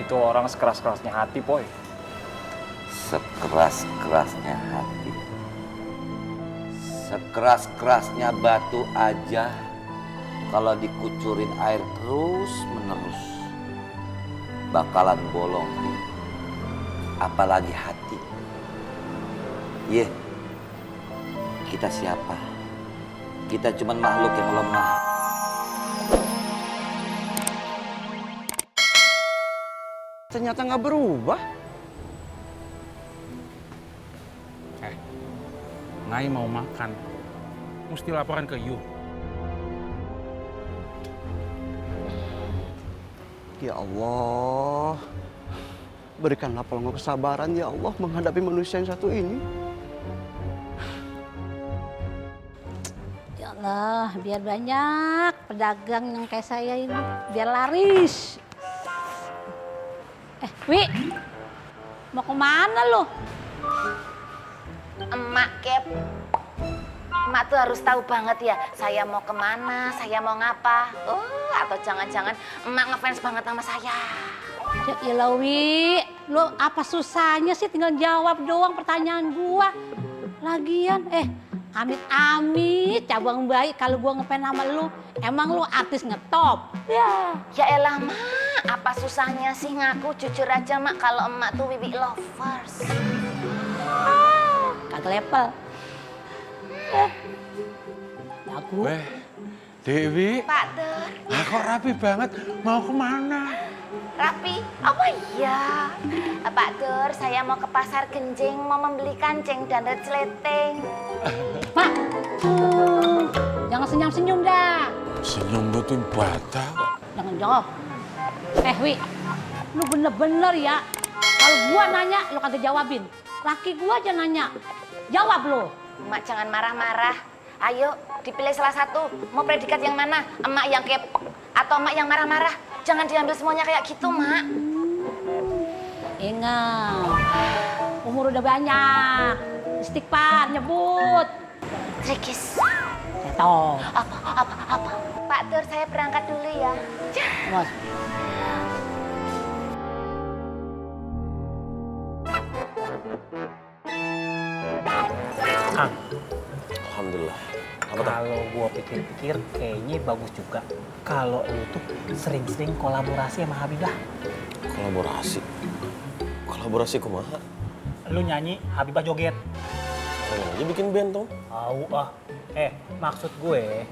Itu orang sekeras-kerasnya hati, Poy. Sekeras-kerasnya hati. Sekeras-kerasnya batu aja kalau dikucurin air terus-menerus bakalan bolong. Apalagi hati. Kita siapa? Kita cuman makhluk yang lemah. Ternyata nggak berubah. Ngai mau makan. Mesti laporan ke you. Ya Allah, berikanlah pelongo kesabaran ya Allah menghadapi manusia yang satu ini. Ya Allah, biar banyak pedagang yang kayak saya ini, biar laris. Wi, mau kemana lo? Emak Kep, emak tuh harus tahu banget ya, saya mau kemana, saya mau ngapa. Atau jangan-jangan emak ngefans banget sama saya. Ya ilah Wi, lo apa susahnya sih tinggal jawab doang pertanyaan gua. Lagian, amit-amit cabang baik kalau gua ngefans sama lu. Emang lu artis ngetop? Ya elah mak, apa susahnya sih ngaku jujur aja mak kalau emak tuh Wiwi lovers. Kagak level. Aku. Dewi. Pak Der. Kok rapi banget? Mau kemana? Rapi? Oh iya. Pak Der, saya mau ke pasar Genjing mau membeli kancing dan resleting. Pak, jangan senyum-senyum dah. Senyum lu tuh bata kok. Jangan jawab. Wi, lu bener-bener ya. Kalau gua nanya, lu kagak jawabin. Laki gua aja nanya. Jawab lu. Emak jangan marah-marah. Ayo, dipilih salah satu. Mau predikat yang mana? Emak yang kepo atau emak yang marah-marah? Jangan diambil semuanya kayak gitu, mak. Ingat, umur udah banyak. Istighfar, nyebut. Trikis. Seto. Apa? Pak Tur, saya berangkat dulu ya. Mas. Kang, Alhamdulillah. kalau gua pikir-pikir kayaknya bagus juga kalau lu tuh sering-sering kolaborasi sama Habibah. Kolaborasi? Kolaborasi kumaha? Lu nyanyi, Habibah joget. Kalian aja bikin band dong. Maksud gue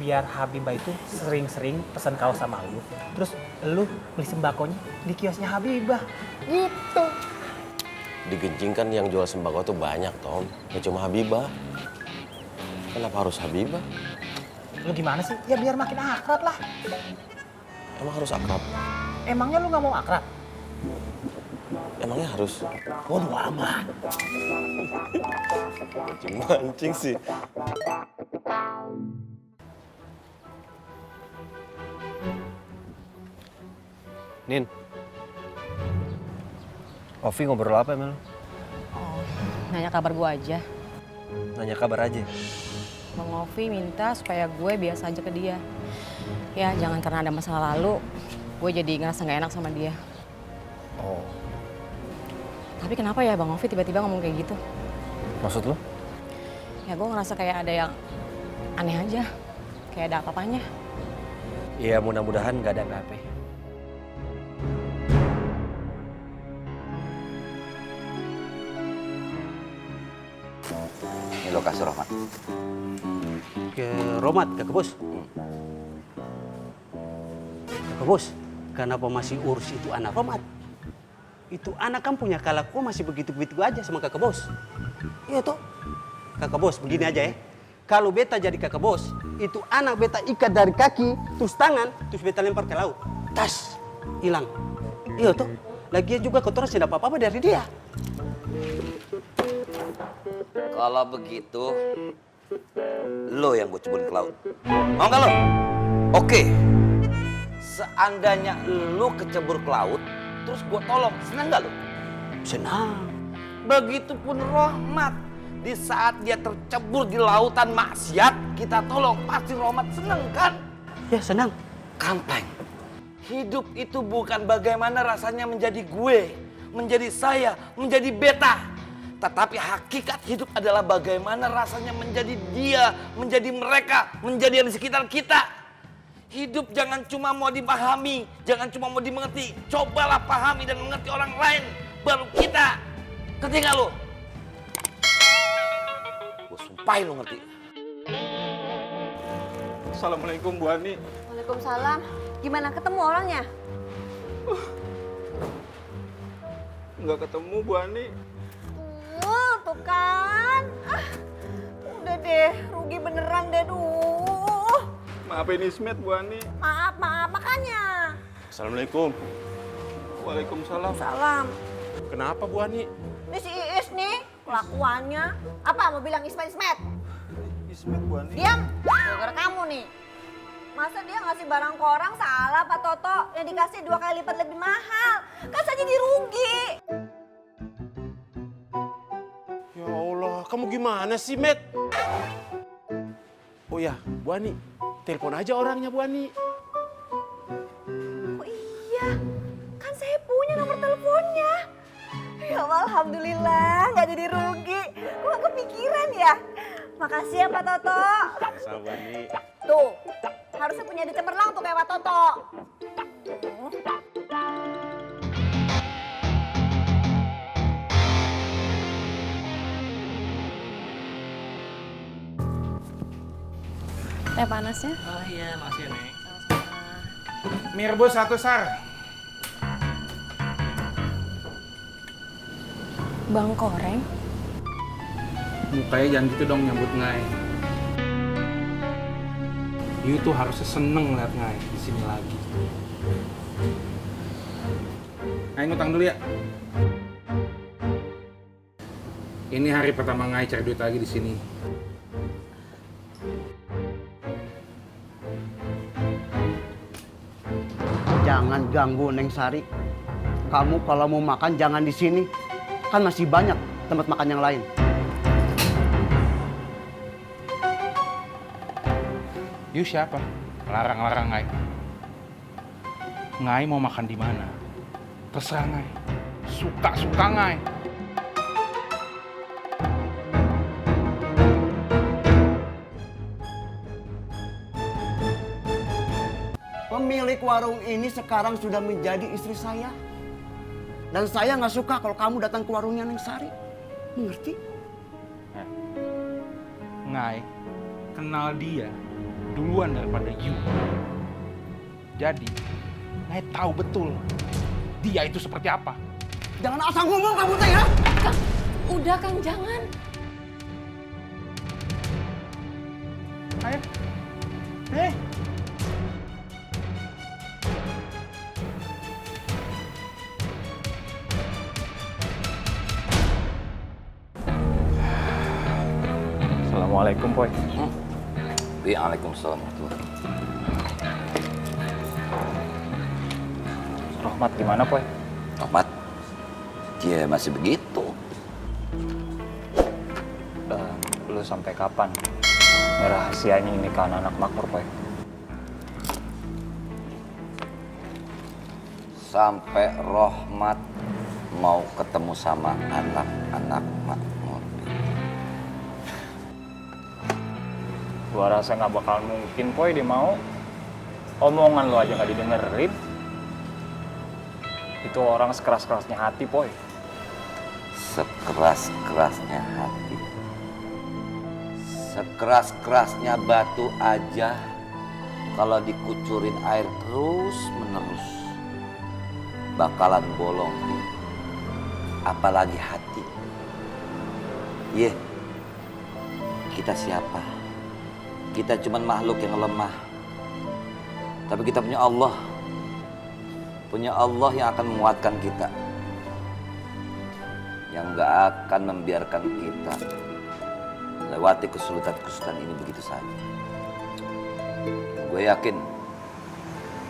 biar Habibah itu sering-sering pesan kaos sama lu. Terus lu beli sembakonya di kiosnya Habibah. Gitu. Di Genjing kan yang jual sembako tuh banyak, Tom. Gak cuma Habibah. Kenapa harus Habibah? Lu gimana sih? Ya biar makin akrab lah. Emang harus akrab? Emangnya lu gak mau akrab? Emangnya harus? Waduh amat. Mancing sih. Nin, Ovi ngobrol apa emang? Nanya kabar gue aja. Nanya kabar aja. Bang Ovi minta supaya gue biasa aja ke dia. Ya jangan karena ada masalah lalu, gue jadi ngerasa gak enak sama dia. Oh, Tapi kenapa ya Bang Ovi tiba-tiba ngomong kayak gitu? maksud lu? Ya gue ngerasa kayak ada yang aneh aja. Kayak ada apa-apanya. Iya mudah-mudahan gak ada apa-apa. Ini lokasi Rohmat. Ke Romat, ke bos. Ke bos, kenapa masih urus itu anak Romat? Itu anak kan punya kalaku masih begitu-begitu aja sama kakak bos. Iya toh? Kakak bos, begini aja ya. Kalau beta jadi kakak bos, itu anak beta ikat dari kaki, terus tangan, terus beta lempar ke laut. Tas, hilang. Iya toh? Lagian juga kotoran tidak apa-apa dari dia. Kalau begitu, lo yang gue ceburin ke laut. Mau nggak lo? Oke. Seandainya lo kecebur ke laut, terus gue tolong, senang nggak lo? Senang. Begitupun Rohmat. Di saat dia tercebur di lautan maksiat, kita tolong, pasti Rohmat seneng kan? Ya senang. Kampleng. Hidup itu bukan bagaimana rasanya menjadi gue, menjadi saya, menjadi beta. Tetapi hakikat hidup adalah bagaimana rasanya menjadi dia, menjadi mereka, menjadi yang di sekitar kita. Hidup jangan cuma mau dipahami, jangan cuma mau dimengerti. Cobalah pahami dan mengerti orang lain, baru kita. Ngerti gak lo? Gue sumpahin lo ngerti. Assalamualaikum Bu Ani. Waalaikumsalam. Gimana ketemu orangnya? Nggak ketemu Bu Ani. Tuh kan. Udah deh, rugi beneran deh, duh. Maafin Ismet Bu Ani. Maaf, makanya. Assalamualaikum. Waalaikumsalam. Salam. Kenapa Bu Ani? Ini si Iis nih, kelakuannya. Apa mau bilang Ismet? Ismet Bu Ani. Diam, gara-gara kamu nih. Masa dia ngasih barang ke orang salah Pak Toto? Yang dikasih 2 kali lipat lebih mahal. Kan saya jadi rugi. Ya Allah, kamu gimana sih, Met? Oh ya, Bu Ani, telepon aja orangnya, Bu Ani. Oh iya, kan saya punya nomor teleponnya. Ya Allah, alhamdulillah, nggak jadi rugi. Kok nggak kepikiran ya? Makasih ya Pak Toto. Sama Bu Ani. Tuh, harusnya punya di cemerlang tuh kayak Pak Toto. Teh panas ya? Oh iya, makasih ya, Nek. Mie rebus 1 sar. Bang Koreng? Mukanya jangan gitu dong nyambut Ngai. You tuh harusnya seneng liat Ngai di sini lagi. Ngai ngutang dulu ya. Ini hari pertama Ngai cari duit lagi di sini. Jangan ganggu Neng Sari. Kamu kalau mau makan jangan di sini. Kan masih banyak tempat makan yang lain. You siapa? Larang-larang Ngai. Ngai mau makan di mana? Terserah Ngai. Suka-suka Ngai. Pemilik warung ini sekarang sudah menjadi istri saya. Dan saya nggak suka kalau kamu datang ke warungnya Neng Sari. Mengerti? Ngai kenal dia duluan daripada you. Jadi, Ngai tahu betul dia itu seperti apa. Jangan asal ngomong kamu teh ya. Udah Kang, jangan. Ayo. Hei. Assalamualaikum, Poy. Waalaikumsalam warahmatullahi. Rahmat gimana, Poy? Rahmat, dia masih begitu. Lu sampai kapan ngerahasiain ini ke anak makmur, Poy? Sampai Rahmat mau ketemu sama anak-anak makmur. Gua rasa nggak bakal mungkin, Poy, dia mau. Omongan lu aja nggak didengerin. Itu orang sekeras-kerasnya hati, Poy. Sekeras-kerasnya hati. Sekeras-kerasnya batu aja kalau dikucurin air terus-menerus bakalan bolong. Apalagi hati. Kita siapa? Kita cuman makhluk yang lemah. Tapi kita punya Allah. Punya Allah yang akan menguatkan kita. Yang gak akan membiarkan kita lewati kesulitan-kesulitan ini begitu saja. Gue yakin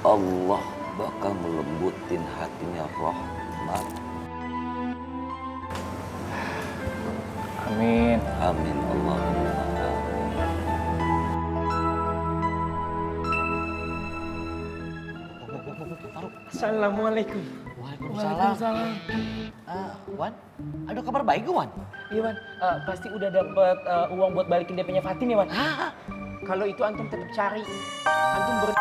Allah bakal melembutin hatinya Rahmat. Amin. Amin Allahumma amin. Assalamualaikum. Waalaikumsalam. Wan, ada kabar baik gak, Wan? Iya Wan, pasti udah dapet uang buat balikin DP-nya Fatin ya Wan. Kalau itu antum tetap cari. Antum